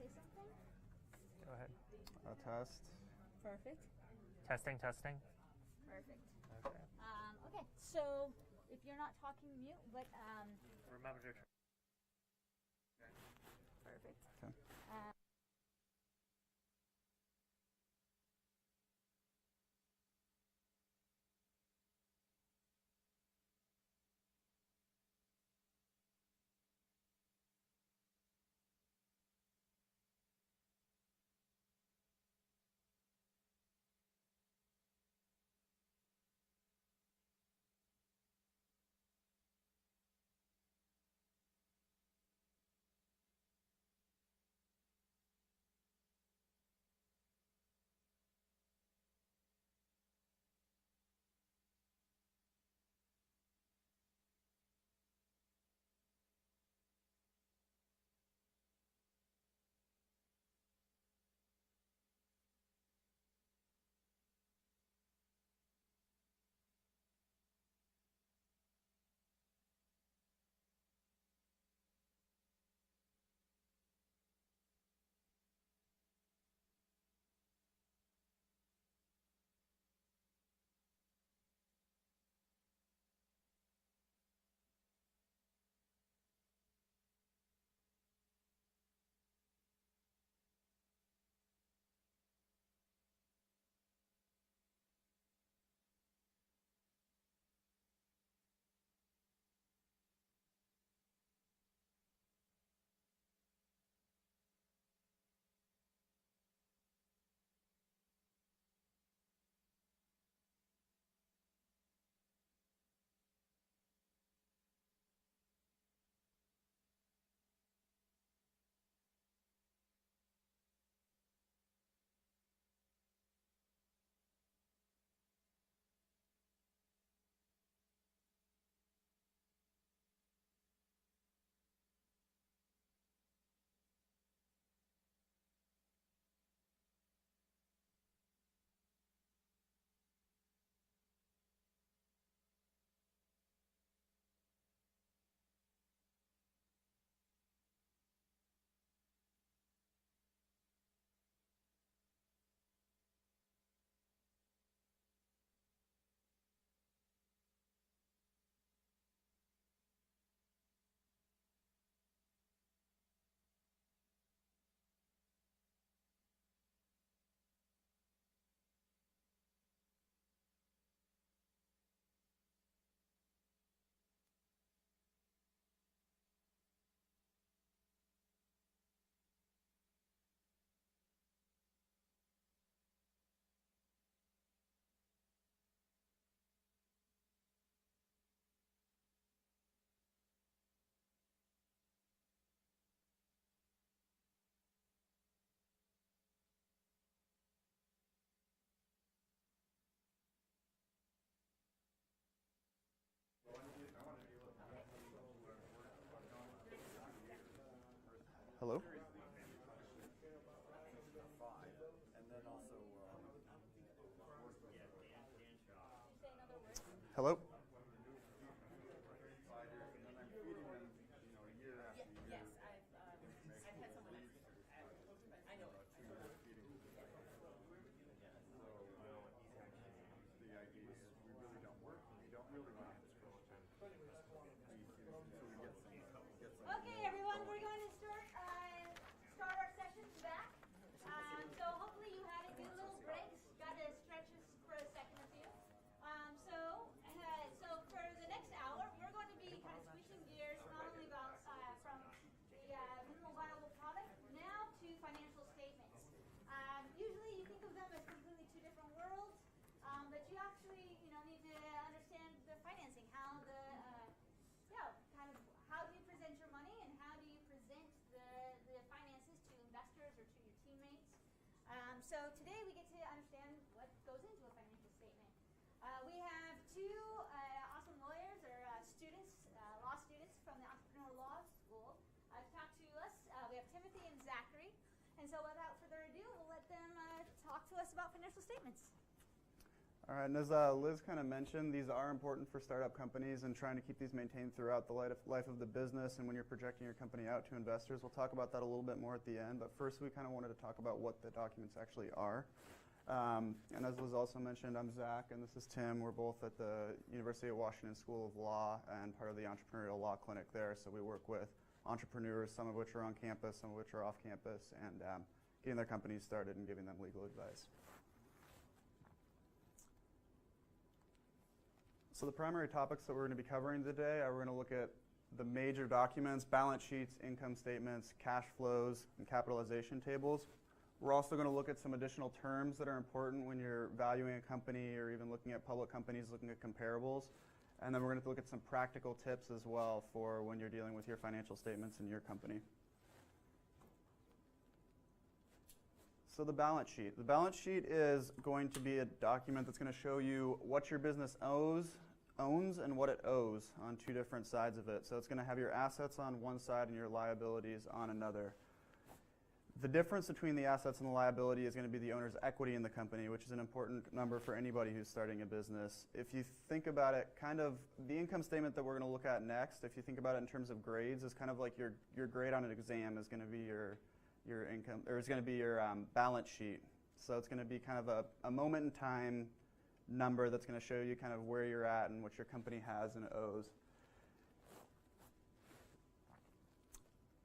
say something? Go ahead. Test. Perfect. Testing, testing. Perfect. Okay. Okay, so if you're not talking, mute, but Remember to perfect. Okay. Hello? Hello? Yes, I've had someone I know it. Okay, everyone, we're going to start our sessions back. So hopefully you had a good little breaks, got to stretch us for a second or two. So for the next hour, we're going to be kind of switching gears, not only about from the minimal viable product now to financial statements. Usually you think of them as completely two different worlds, but you actually need to understand the financing, how the kind of how do you present your money and how do you present the finances to investors or to your teammates. So today we get to understand what goes into a financial statement. We have two awesome lawyers or students, law students from the Entrepreneurial Law School to talk to us. We have Timothy and Zachary. And so without further ado, we'll let them talk to us about financial statements. All right, and as Liz kind of mentioned, these are important for startup companies and trying to keep these maintained throughout the life of the business and when you're projecting your company out to investors. We'll talk about that a little bit more at the end, but first we kind of wanted to talk about what the documents actually are. And as Liz also mentioned, I'm Zach and this is Tim. We're both at the University of Washington School of Law and part of the Entrepreneurial Law Clinic there. So we work with entrepreneurs, some of which are on campus, some of which are off campus, and getting their companies started and giving them legal advice. So the primary topics that we're going to be covering today are we're going to look at the major documents, balance sheets, income statements, cash flows, and capitalization tables. We're also going to look at some additional terms that are important when you're valuing a company or even looking at public companies, looking at comparables. And then we're going to look at some practical tips as well for when you're dealing with your financial statements in your company. So the balance sheet. The balance sheet is going to be a document that's going to show you what your business owns and what it owes on two different sides of it. So it's going to have your assets on one side and your liabilities on another. The difference between the assets and the liability is going to be the owner's equity in the company, which is an important number for anybody who's starting a business. If you think about it, kind of the income statement that we're going to look at next, if you think about it in terms of grades, is kind of like your grade on an exam is going to be your income, or it's going to be your balance sheet. So it's going to be kind of a moment in time number that's going to show you kind of where you're at and what your company has and owes.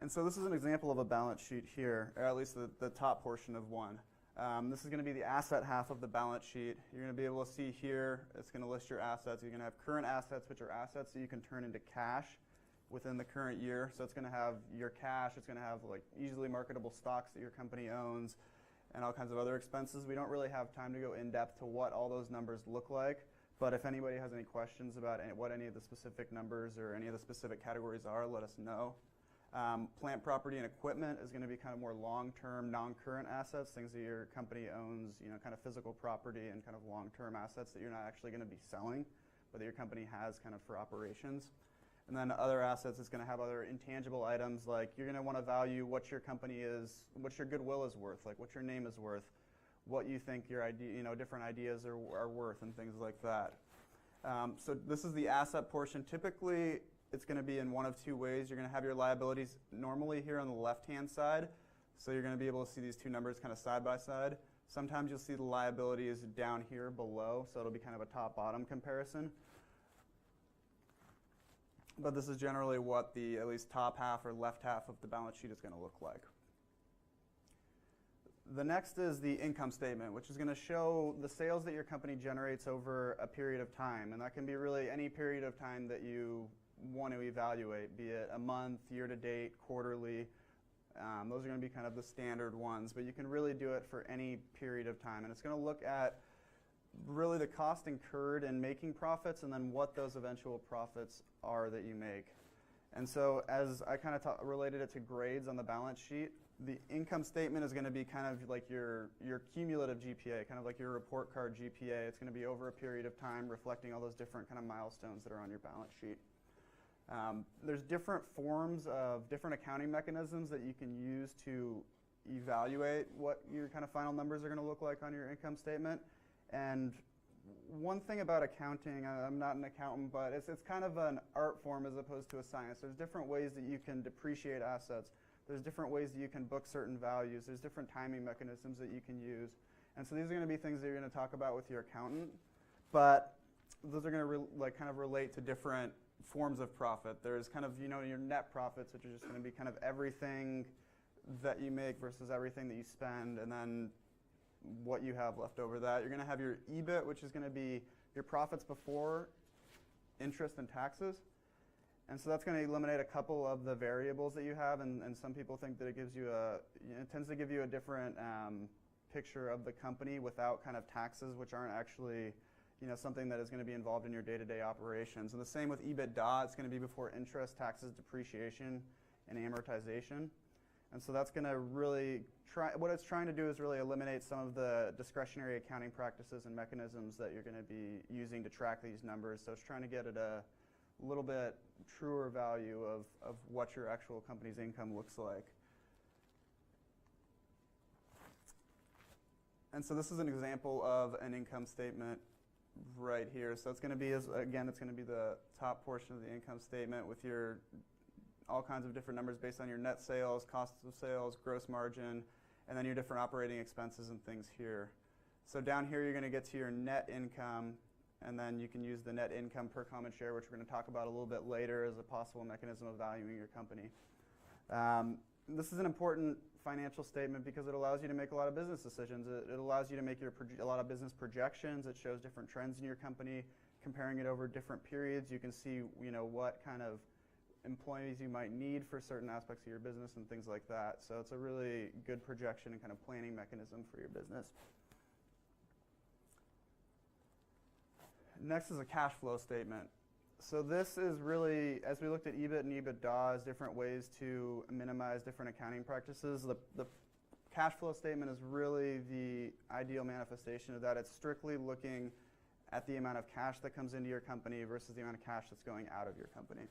And so this is an example of a balance sheet here, or at least the top portion of one. This is going to be the asset half of the balance sheet. You're going to be able to see here, it's going to list your assets. You're going to have current assets, which are assets that you can turn into cash within the current year. So it's going to have your cash, it's going to have like easily marketable stocks that your company owns, and all kinds of other expenses. We don't really have time to go in depth to what all those numbers look like, but if anybody has any questions about what any of the specific numbers or any of the specific categories are, let us know. Plant, property, and equipment is going to be kind of more long-term, non-current assets, things that your company owns, kind of physical property and kind of long-term assets that you're not actually going to be selling, but that your company has kind of for operations. And then other assets is going to have other intangible items, like you're going to want to value what your company is, what your goodwill is worth, like what your name is worth, what you think your idea, different ideas are worth, and things like that. So this is the asset portion. Typically, it's going to be in one of two ways. You're going to have your liabilities normally here on the left-hand side, so you're going to be able to see these two numbers kind of side by side. Sometimes you'll see the liabilities down here below, so it'll be kind of a top-bottom comparison. But this is generally what the at least top half or left half of the balance sheet is going to look like. The next is the income statement, which is going to show the sales that your company generates over a period of time. And that can be really any period of time that you want to evaluate, be it a month, year-to-date, quarterly. Those are going to be kind of the standard ones, but you can really do it for any period of time. And it's going to look at really the cost incurred in making profits and then what those eventual profits are that you make. And so as I kind of related it to grades on the balance sheet, the income statement is going to be kind of like your cumulative GPA, kind of like your report card GPA. It's going to be over a period of time reflecting all those different kind of milestones that are on your balance sheet. There's different forms of different accounting mechanisms that you can use to evaluate what your kind of final numbers are going to look like on your income statement. And one thing about accounting, I'm not an accountant, but it's kind of an art form as opposed to a science. There's different ways that you can depreciate assets. There's different ways that you can book certain values. There's different timing mechanisms that you can use. And so these are going to be things that you're going to talk about with your accountant. But those are going to kind of relate to different forms of profit. There's kind of, your net profits, which are just going to be kind of everything that you make versus everything that you spend, and then what you have left over that. You're going to have your EBIT, which is going to be your profits before interest and taxes. And so that's going to eliminate a couple of the variables that you have, and some people think that it gives you it tends to give you a different picture of the company without kind of taxes, which aren't actually something that is going to be involved in your day-to-day operations. And the same with EBITDA. It's going to be before interest, taxes, depreciation, and amortization. And so that's going to really what it's trying to do is really eliminate some of the discretionary accounting practices and mechanisms that you're going to be using to track these numbers. So it's trying to get at a little bit truer value of what your actual company's income looks like. And so this is an example of an income statement right here. So it's going to be, again, it's going to be the top portion of the income statement with your all kinds of different numbers based on your net sales, costs of sales, gross margin, and then your different operating expenses and things here. So down here you're going to get to your net income, and then you can use the net income per common share, which we're going to talk about a little bit later as a possible mechanism of valuing your company. This is an important financial statement because it allows you to make a lot of business decisions. It allows you to make a lot of business projections. It shows different trends in your company, comparing it over different periods. You can see, what kind of employees you might need for certain aspects of your business and things like that. So it's a really good projection and kind of planning mechanism for your business. Next is a cash flow statement. So this is really, as we looked at EBIT and EBITDA as different ways to minimize different accounting practices, the cash flow statement is really the ideal manifestation of that. It's strictly looking at the amount of cash that comes into your company versus the amount of cash that's going out of your company.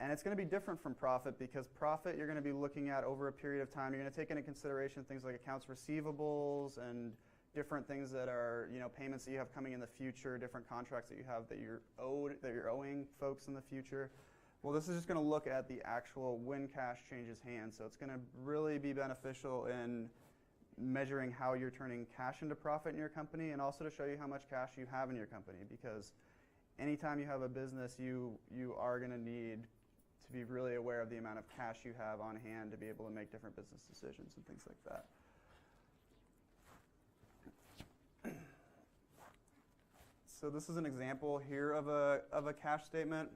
And it's going to be different from profit because profit you're going to be looking at over a period of time. You're going to take into consideration things like accounts receivables and different things that are, payments that you have coming in the future, different contracts that you have that you're owing folks in the future. Well, this is just going to look at the actual when cash changes hands. So it's going to really be beneficial in measuring how you're turning cash into profit in your company, and also to show you how much cash you have in your company, because anytime you have a business, you are going to need to be really aware of the amount of cash you have on hand to be able to make different business decisions and things like that. So this is an example here of a cash statement.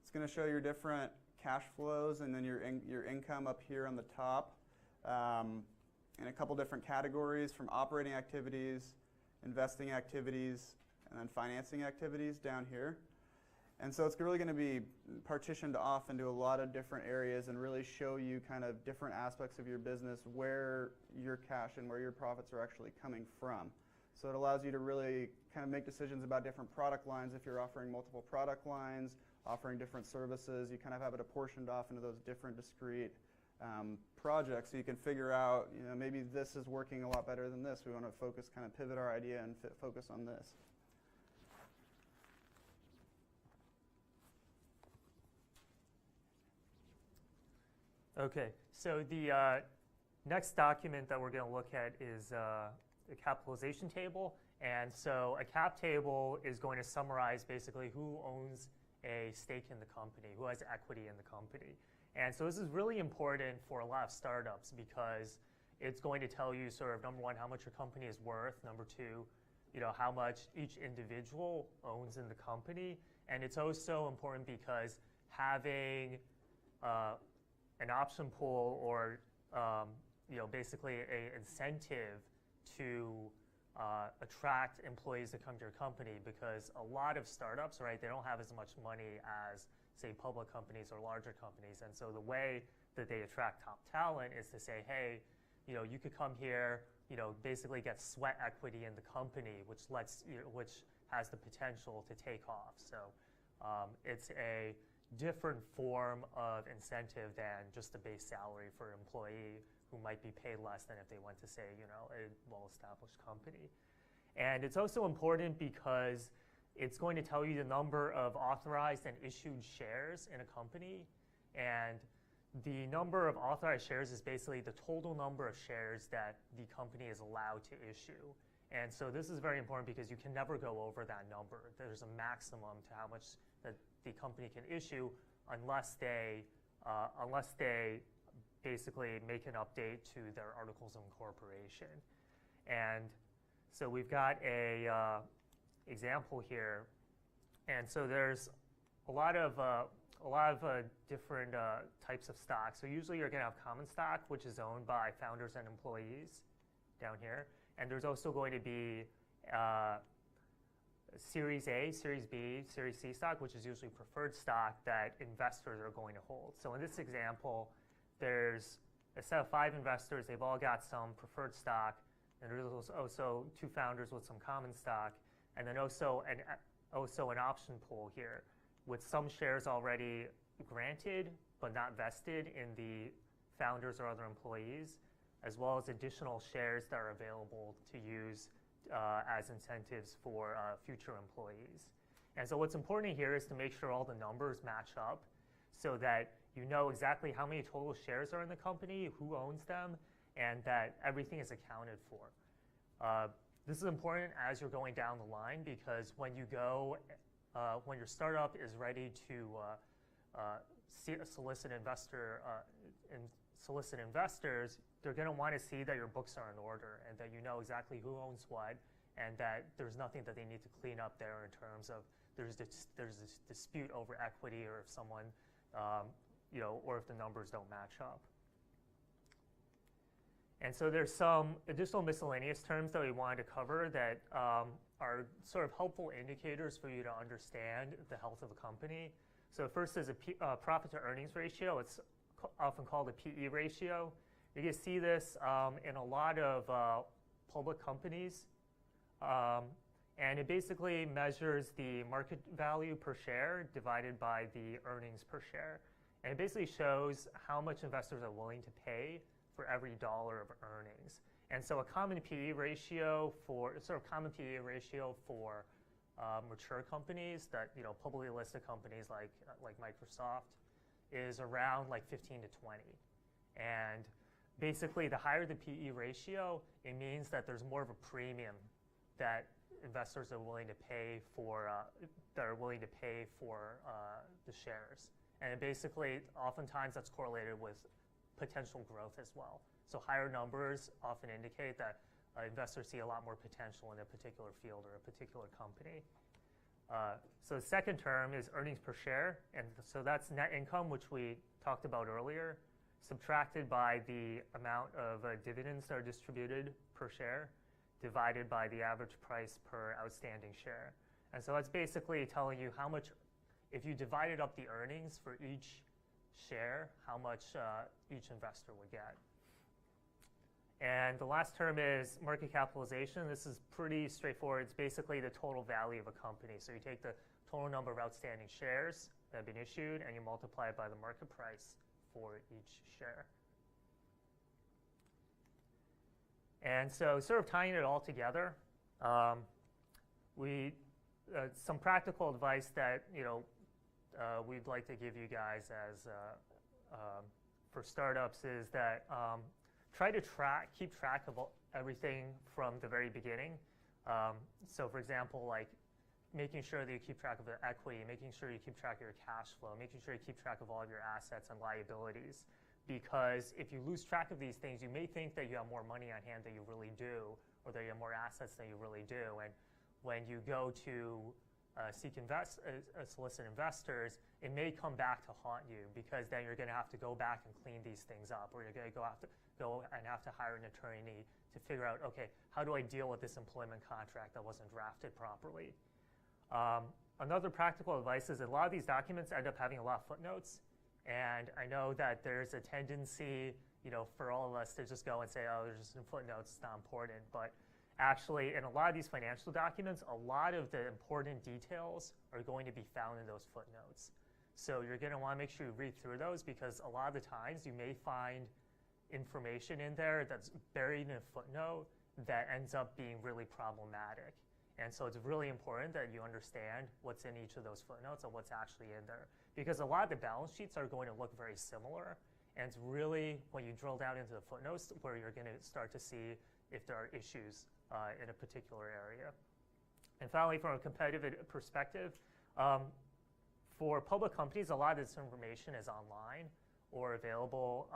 It's going to show your different cash flows and then your income up here on the top in a couple different categories, from operating activities, investing activities, and then financing activities down here. And so it's really going to be partitioned off into a lot of different areas and really show you kind of different aspects of your business where your cash and where your profits are actually coming from. So it allows you to really kind of make decisions about different product lines. If you're offering multiple product lines, offering different services, you kind of have it apportioned off into those different discrete projects. So you can figure out, maybe this is working a lot better than this. We want to focus, kind of pivot our idea and focus on this. Okay, so the next document that we're going to look at is a capitalization table. And so a cap table is going to summarize basically who owns a stake in the company, who has equity in the company. And so this is really important for a lot of startups because it's going to tell you sort of, number one, how much your company is worth, number two, how much each individual owns in the company. And it's also important because having an option pool or basically an incentive to attract employees to come to your company, because a lot of startups, right, they don't have as much money as, say, public companies or larger companies. And so the way that they attract top talent is to say, hey, you could come here, basically get sweat equity in the company, which has the potential to take off. So it's a different form of incentive than just a base salary for an employee who might be paid less than if they went to, say, a well-established company. And it's also important because it's going to tell you the number of authorized and issued shares in a company. And the number of authorized shares is basically the total number of shares that the company is allowed to issue. And so this is very important because you can never go over that number. There's a maximum to how much that the company can issue unless they basically make an update to their articles of incorporation. And so we've got a example here. And so there's a lot of different types of stocks. So usually you're going to have common stock, which is owned by founders and employees down here. And there's also going to be Series A, Series B, Series C stock, which is usually preferred stock that investors are going to hold. So in this example, there's a set of 5 investors. They've all got some preferred stock. And there's also 2 founders with some common stock. And then also an option pool here with some shares already granted but not vested in the founders or other employees, as well as additional shares that are available to use as incentives for future employees. And so what's important here is to make sure all the numbers match up so that you know exactly how many total shares are in the company, who owns them, and that everything is accounted for. This is important as you're going down the line because when you go, when your startup is ready to solicit investors, they're going to want to see that your books are in order and that you know exactly who owns what, and that there's nothing that they need to clean up there in terms of there's this dispute over equity, or if someone, or if the numbers don't match up. And so there's some additional miscellaneous terms that we wanted to cover that are sort of helpful indicators for you to understand the health of a company. So first is a profit to earnings ratio. It's often called a PE ratio. You can see this in a lot of public companies. And it basically measures the market value per share divided by the earnings per share. And it basically shows how much investors are willing to pay for every dollar of earnings. And so a common PE ratio for mature companies that, publicly listed companies like Microsoft is around like 15 to 20. And basically the higher the PE ratio, it means that there's more of a premium that investors are willing to pay for the shares. And it basically, oftentimes that's correlated with potential growth as well. So higher numbers often indicate that investors see a lot more potential in a particular field or a particular company. So the second term is earnings per share. And so that's net income, which we talked about earlier, subtracted by the amount of dividends that are distributed per share, divided by the average price per outstanding share. And so that's basically telling you how much, if you divided up the earnings for each share, how much each investor would get. And the last term is market capitalization. This is pretty straightforward. It's basically the total value of a company. So you take the total number of outstanding shares that have been issued and you multiply it by the market price for each share. And so sort of tying it all together, some practical advice that we'd like to give you guys as for startups is that try to keep track of everything from the very beginning. So for example, like making sure that you keep track of the equity, making sure you keep track of your cash flow, making sure you keep track of all of your assets and liabilities. Because if you lose track of these things, you may think that you have more money on hand than you really do, or that you have more assets than you really do. And when you go to solicit investors, it may come back to haunt you, because then you're going to have to go back and clean these things up, or you're going to go and have to hire an attorney to figure out, okay, how do I deal with this employment contract that wasn't drafted properly? Another practical advice is that a lot of these documents end up having a lot of footnotes. And I know that there's a tendency, for all of us to just go and say, oh, there's just some footnotes, it's not important. But actually, in a lot of these financial documents, a lot of the important details are going to be found in those footnotes. So you're going to want to make sure you read through those, because a lot of the times you may find information in there that's buried in a footnote that ends up being really problematic. And so it's really important that you understand what's in each of those footnotes and what's actually in there. Because a lot of the balance sheets are going to look very similar. And it's really when you drill down into the footnotes where you're going to start to see if there are issues in a particular area. And finally, from a competitive perspective, for public companies, a lot of this information is online or available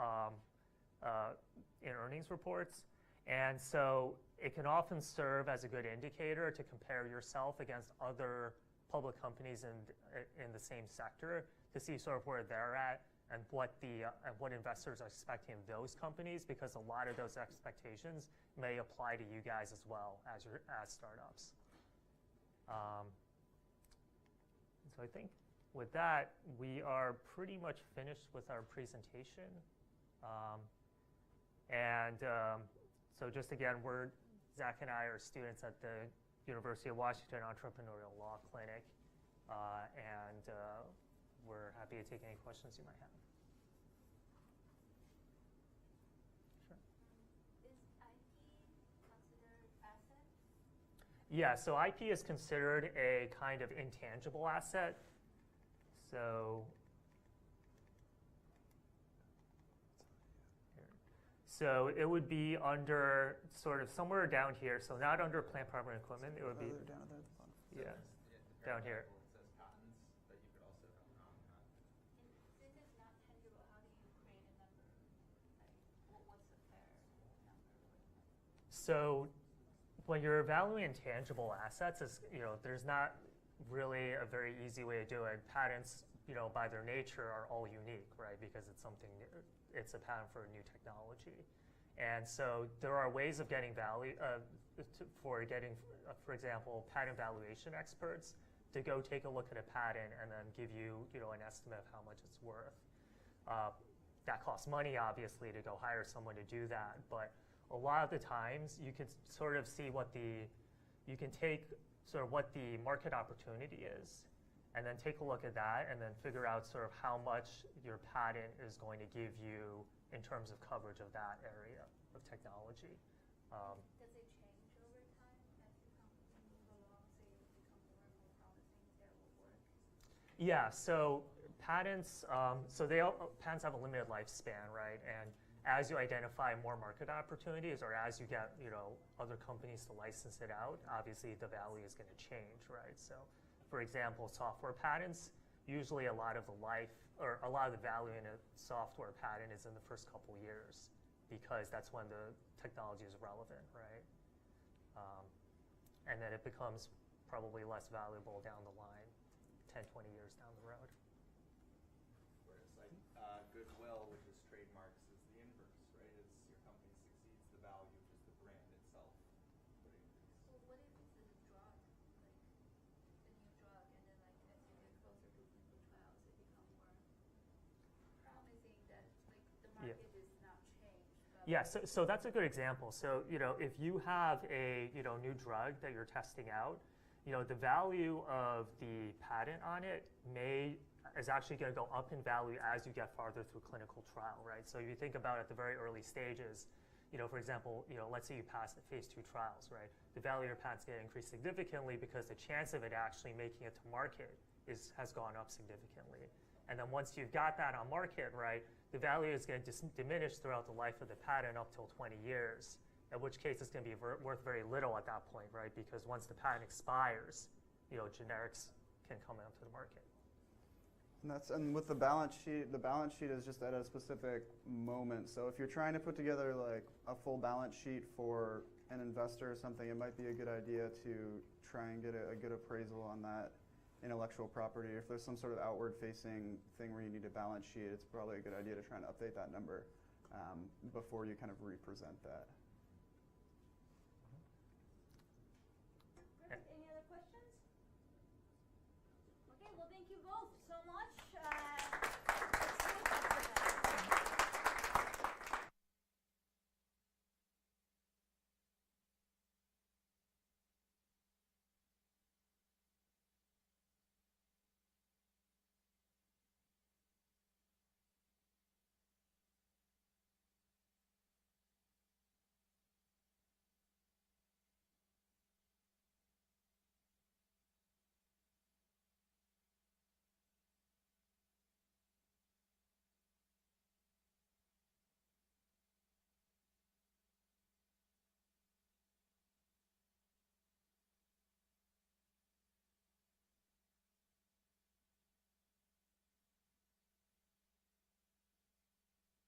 in earnings reports. And so it can often serve as a good indicator to compare yourself against other public companies in the same sector to see sort of where they're at and what investors are expecting of those companies, because a lot of those expectations may apply to you guys as well as startups. So I think with that, we are pretty much finished with our presentation. So just again, Zach and I are students at the University of Washington Entrepreneurial Law Clinic, and we're happy to take any questions you might have. Sure. Is IP considered asset? Yeah, so IP is considered a kind of intangible asset. So it would be under sort of somewhere down here. So not under plant, property, and equipment. It would be down at the bottom. yeah, down here. It says patents, but you could also have non-patent. Since it's not tangible, how do you create a number? Like, what's a fair number? So when you're evaluating tangible assets, there's not really a very easy way to do it. Patents, by their nature, are all unique, right? Because it's a patent for a new technology. And so there are ways of getting value, for example, patent valuation experts to go take a look at a patent and then give you, an estimate of how much it's worth. That costs money, obviously, to go hire someone to do that. But a lot of the times, you can sort of see what the market opportunity is, and then take a look at that, and then figure out sort of how much your patent is going to give you in terms of coverage of that area of technology. Does it change over time as the company moves along, so you become more and more promising that will work? Yeah, so patents, patents have a limited lifespan, right? And as you identify more market opportunities, or as you get, other companies to license it out, obviously the value is going to change, right? So, for example, software patents, usually a lot of the value in a software patent is in the first couple years, because that's when the technology is relevant, right? And then it becomes probably less valuable down the line, 10, 20 years down the road. Whereas like goodwill, which is trademarks, is the inverse, right? As your company succeeds, the value of just the brand itself would increase. Well, what if this is a drug, like a new drug, and then like as you get closer to clinical trials, it becomes more promising that like the market is not changed. Yeah, so that's a good example. So, if you have a, new drug that you're testing out, the value of the patent on it is actually going to go up in value as you get farther through clinical trial, right? So if you think about at the very early stages, for example, let's say you pass the phase 2 trials, right? The value of your patent's going to increase significantly because the chance of it actually making it to market has gone up significantly. And then once you've got that on market, right, the value is going to diminish throughout the life of the patent up till 20 years, in which case it's going to be worth very little at that point, right? Because once the patent expires, generics can come out to the market. And with the balance sheet is just at a specific moment. So if you're trying to put together like a full balance sheet for an investor or something, it might be a good idea to try and get a good appraisal on that intellectual property. If there's some sort of outward-facing thing where you need a balance sheet, it's probably a good idea to try and update that number before you kind of represent that. Perfect. Any other questions? Okay, well, thank you both so much.